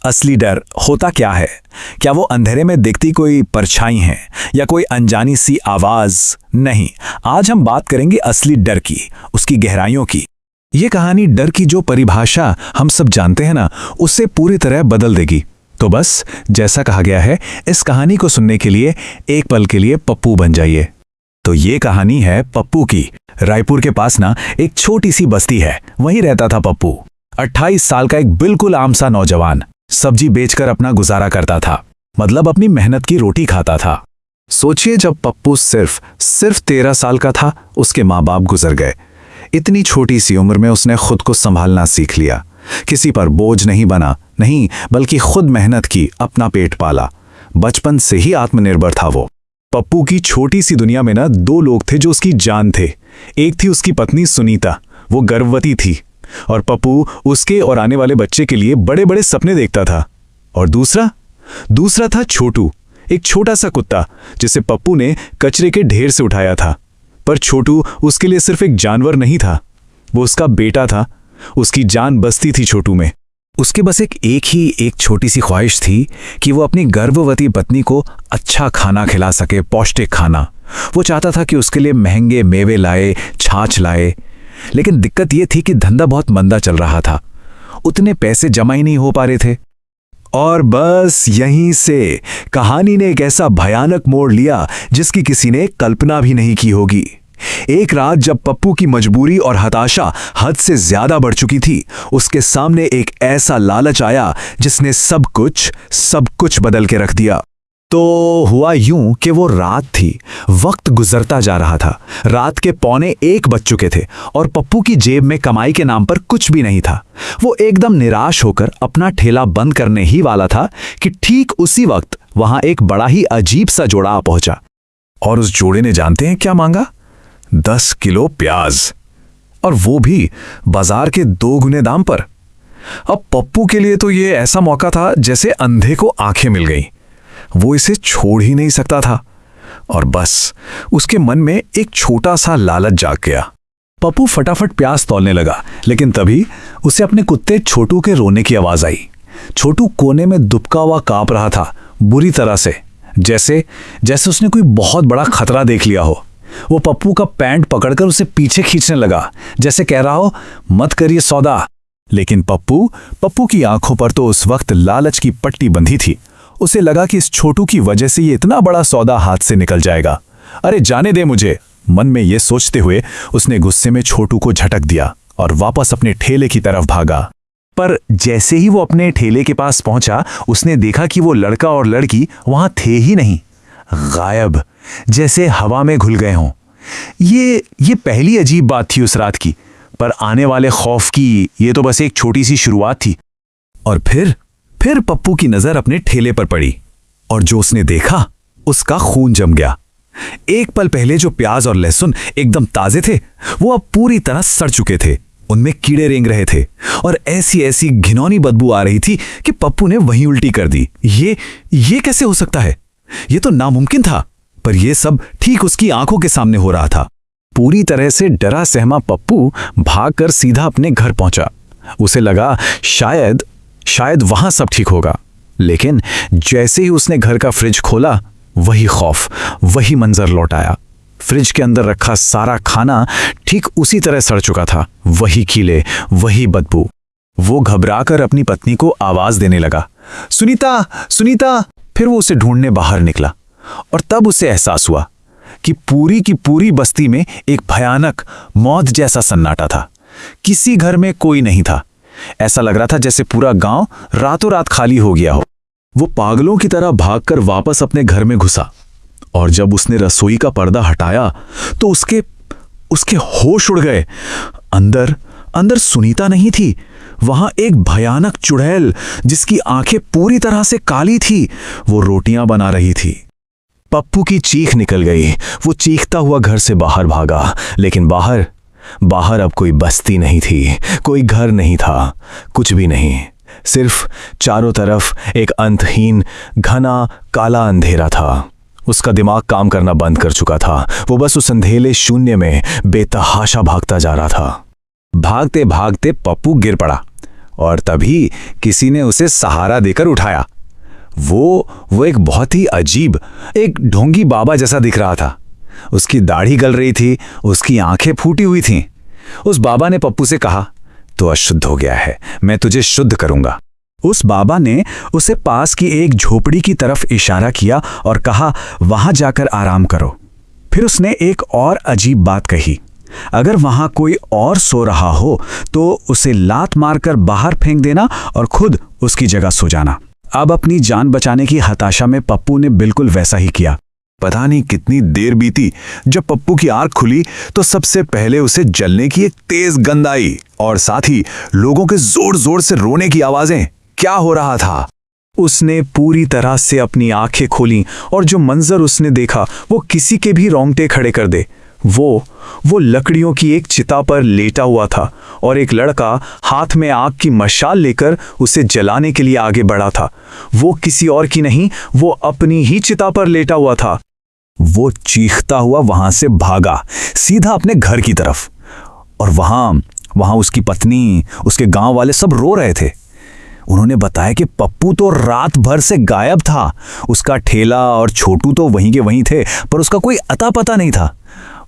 असली डर होता क्या है? क्या वो अंधेरे में दिखती कोई परछाई है या कोई अनजानी सी आवाज? नहीं, आज हम बात करेंगे असली डर की, उसकी गहराइयों की। ये कहानी डर की जो परिभाषा हम सब जानते हैं ना, उससे पूरी तरह बदल देगी। तो बस जैसा कहा गया है, इस कहानी को सुनने के लिए एक पल के लिए पप्पू बन जाइए। तो ये कहानी है पप्पू की। रायपुर के पास ना एक छोटी सी बस्ती है, वहीं रहता था पप्पू। 28 साल का एक बिल्कुल आम सा नौजवान, सब्जी बेचकर अपना गुजारा करता था, मतलब अपनी मेहनत की रोटी खाता था। सोचिए, जब पप्पू सिर्फ 13 साल का था, उसके माँ बाप गुजर गए। इतनी छोटी सी उम्र में उसने खुद को संभालना सीख लिया। किसी पर बोझ नहीं बना, नहीं, बल्कि खुद मेहनत की, अपना पेट पाला। बचपन से ही आत्मनिर्भर था वो। पप्पू की छोटी सी दुनिया में ना 2 लोग थे जो उसकी जान थे। एक थी उसकी पत्नी सुनीता, वो गर्भवती थी, और पप्पू उसके और आने वाले बच्चे के लिए बड़े बड़े सपने देखता था। और दूसरा था छोटू, एक छोटा सा कुत्ता जिसे पप्पू ने कचरे के ढेर से उठाया था। पर छोटू उसके लिए सिर्फ एक जानवर नहीं था, वो उसका बेटा था। उसकी जान बसती थी छोटू में। उसके बस एक छोटी सी ख्वाहिश थी कि वो अपनी गर्भवती पत्नी को अच्छा खाना खिला सके, पौष्टिक खाना। वो चाहता था कि उसके लिए महंगे मेवे लाए, छाछ लाए। लेकिन दिक्कत ये थी कि धंधा बहुत मंदा चल रहा था, उतने पैसे जमा ही नहीं हो पा रहे थे। और बस यहीं से कहानी ने एक ऐसा भयानक मोड़ लिया जिसकी किसी ने कल्पना भी नहीं की होगी। एक रात जब पप्पू की मजबूरी और हताशा हद से ज्यादा बढ़ चुकी थी, उसके सामने एक ऐसा लालच आया जिसने सब कुछ बदल के रख दिया। तो हुआ यूं कि वो रात थी, वक्त गुजरता जा रहा था। रात के 1:45 बज चुके थे और पप्पू की जेब में कमाई के नाम पर कुछ भी नहीं था। वो एकदम निराश होकर अपना ठेला बंद करने ही वाला था कि ठीक उसी वक्त वहां एक बड़ा ही अजीब सा जोड़ा आ पहुंचा। और उस जोड़े ने जानते हैं क्या मांगा? 10 किलो प्याज, और वो भी बाजार के 2 गुने दाम पर। अब पप्पू के लिए तो ये ऐसा मौका था जैसे अंधे को आंखें मिल गई। वो इसे छोड़ ही नहीं सकता था, और बस उसके मन में एक छोटा सा लालच जाग गया। पप्पू फटाफट प्याज तौलने लगा, लेकिन तभी उसे अपने कुत्ते छोटू के रोने की आवाज आई। छोटू कोने में दुबका हुआ कांप रहा था, बुरी तरह से, जैसे उसने कोई बहुत बड़ा खतरा देख लिया हो। वो पप्पू का पैंट पकड़कर उसे पीछे खींचने लगा, जैसे कह रहा हो, मत करिए सौदा। लेकिन पप्पू की आंखों पर तो उस वक्त लालच की पट्टी बंधी थी। उसे लगा कि इस छोटू की वजह से ये इतना बड़ा सौदा हाथ से निकल जाएगा। अरे जाने दे मुझे, मन में ये सोचते हुए उसने गुस्से में छोटू को झटक दिया और वापस अपने ठेले की तरफ भागा। पर जैसे ही वो अपने ठेले के पास पहुंचा, उसने देखा कि वो लड़का और लड़की वहां थे ही नहीं, गायब, जैसे हवा में घुल गए हों। ये पहली अजीब बात थी उस रात की, पर आने वाले खौफ की ये तो बस एक छोटी सी शुरुआत थी। और फिर पप्पू की नजर अपने ठेले पर पड़ी, और जो उसने देखा उसका खून जम गया। एक पल पहले जो प्याज और लहसुन एकदम ताजे थे, वो अब पूरी तरह सड़ चुके थे। उनमें कीड़े रेंग रहे थे और ऐसी घिनौनी बदबू आ रही थी कि पप्पू ने वहीं उल्टी कर दी। ये कैसे हो सकता है? ये तो नामुमकिन था। पर यह सब ठीक उसकी आंखों के सामने हो रहा था। पूरी तरह से डरा सहमा पप्पू भागकर सीधा अपने घर पहुंचा। उसे लगा शायद वहां सब ठीक होगा। लेकिन जैसे ही उसने घर का फ्रिज खोला, वही खौफ, वही मंजर लौट आया। फ्रिज के अंदर रखा सारा खाना ठीक उसी तरह सड़ चुका था, वही कीले, वही बदबू। वो घबराकर अपनी पत्नी को आवाज देने लगा, सुनीता, सुनीता। फिर वो उसे ढूंढने बाहर निकला, और तब उसे एहसास हुआ कि पूरी की पूरी बस्ती में एक भयानक मौत जैसा सन्नाटा था। किसी घर में कोई नहीं था। ऐसा लग रहा था जैसे पूरा गांव रातों रात खाली हो गया हो। वो पागलों की तरह भागकर वापस अपने घर में घुसा, और जब उसने रसोई का पर्दा हटाया तो उसके होश उड़ गए। अंदर सुनीता नहीं थी, वहां एक भयानक चुड़ैल जिसकी आंखें पूरी तरह से काली थी, वो रोटियां बना रही थी। पप्पू की चीख निकल गई। वो चीखता हुआ घर से बाहर भागा, लेकिन बाहर अब कोई बस्ती नहीं थी, कोई घर नहीं था, कुछ भी नहीं। सिर्फ चारों तरफ एक अंतहीन घना काला अंधेरा था। उसका दिमाग काम करना बंद कर चुका था। वो बस उस अंधेले शून्य में बेतहाशा भागता जा रहा था। भागते भागते पप्पू गिर पड़ा। और तभी किसी ने उसे सहारा देकर उठाया। वो एक बहुत ही अजीब, एक ढोंगी बाबा जैसा दिख रहा था। उसकी दाढ़ी गल रही थी, उसकी आंखें फूटी हुई थीं। उस बाबा ने पप्पू से कहा, तू अशुद्ध हो गया है, मैं तुझे शुद्ध करूंगा। उस बाबा ने उसे पास की एक झोपड़ी की तरफ इशारा किया और कहा, वहां जाकर आराम करो। फिर उसने एक और अजीब बात कही, अगर वहां कोई और सो रहा हो तो उसे लात मारकर बाहर फेंक देना और खुद उसकी जगह सो जाना। अब अपनी जान बचाने की हताशा में पप्पू ने बिल्कुल वैसा ही किया। पता नहीं कितनी देर बीती, जब पप्पू की आंख खुली तो सबसे पहले उसे जलने की एक तेज गंध आई और साथ ही लोगों के जोर जोर से रोने की आवाजें। क्या हो रहा था? उसने पूरी तरह से अपनी आंखें खोलीं और जो मंजर उसने देखा वो किसी के भी रोंगटे खड़े कर दे। वो लकड़ियों की एक चिता पर लेटा हुआ था और एक लड़का हाथ में आग की मशाल लेकर उसे जलाने के लिए आगे बढ़ा था। वो किसी और की नहीं, वो अपनी ही चिता पर लेटा हुआ था। वो चीखता हुआ वहां से भागा सीधा अपने घर की तरफ, और वहां उसकी पत्नी, उसके गांव वाले सब रो रहे थे। उन्होंने बताया कि पप्पू तो रात भर से गायब था। उसका ठेला और छोटू तो वहीं के वहीं थे, पर उसका कोई अता पता नहीं था।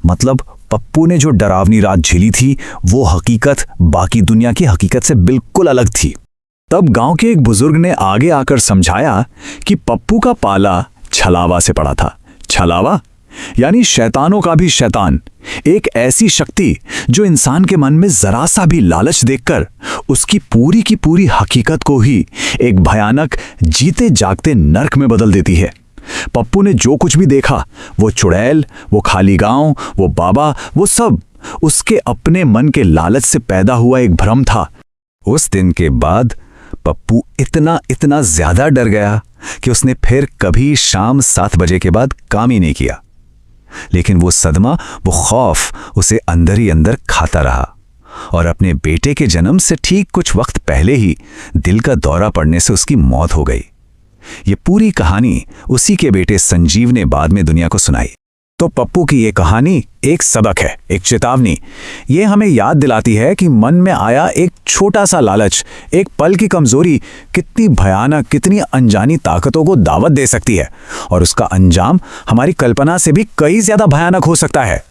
मतलब पप्पू ने जो डरावनी रात झेली थी वो हकीकत बाकी दुनिया की हकीकत से बिल्कुल अलग थी। तब गांव के एक बुजुर्ग ने आगे आकर समझाया कि पप्पू का पाला छलावा से पड़ा था। छलावा यानी शैतानों का भी शैतान, एक ऐसी शक्ति जो इंसान के मन में जरा सा भी लालच देखकर उसकी पूरी की पूरी हकीकत को ही एक भयानक जीते जागते नर्क में बदल देती है। पप्पू ने जो कुछ भी देखा, वो चुड़ैल, वो खाली गांव, वो बाबा, वो सब उसके अपने मन के लालच से पैदा हुआ एक भ्रम था। उस दिन के बाद पप्पू इतना ज्यादा डर गया कि उसने फिर कभी शाम 7 बजे के बाद काम ही नहीं किया। लेकिन वो सदमा, वो खौफ उसे अंदर ही अंदर खाता रहा और अपने बेटे के जन्म से ठीक कुछ वक्त पहले ही दिल का दौरा पड़ने से उसकी मौत हो गई। ये पूरी कहानी उसी के बेटे संजीव ने बाद में दुनिया को सुनाई। तो पप्पू की ये कहानी एक सबक है, एक चेतावनी। ये हमें याद दिलाती है कि मन में आया एक छोटा सा लालच, एक पल की कमजोरी कितनी भयानक, कितनी अनजानी ताकतों को दावत दे सकती है और उसका अंजाम हमारी कल्पना से भी कई ज्यादा भयानक हो सकता है।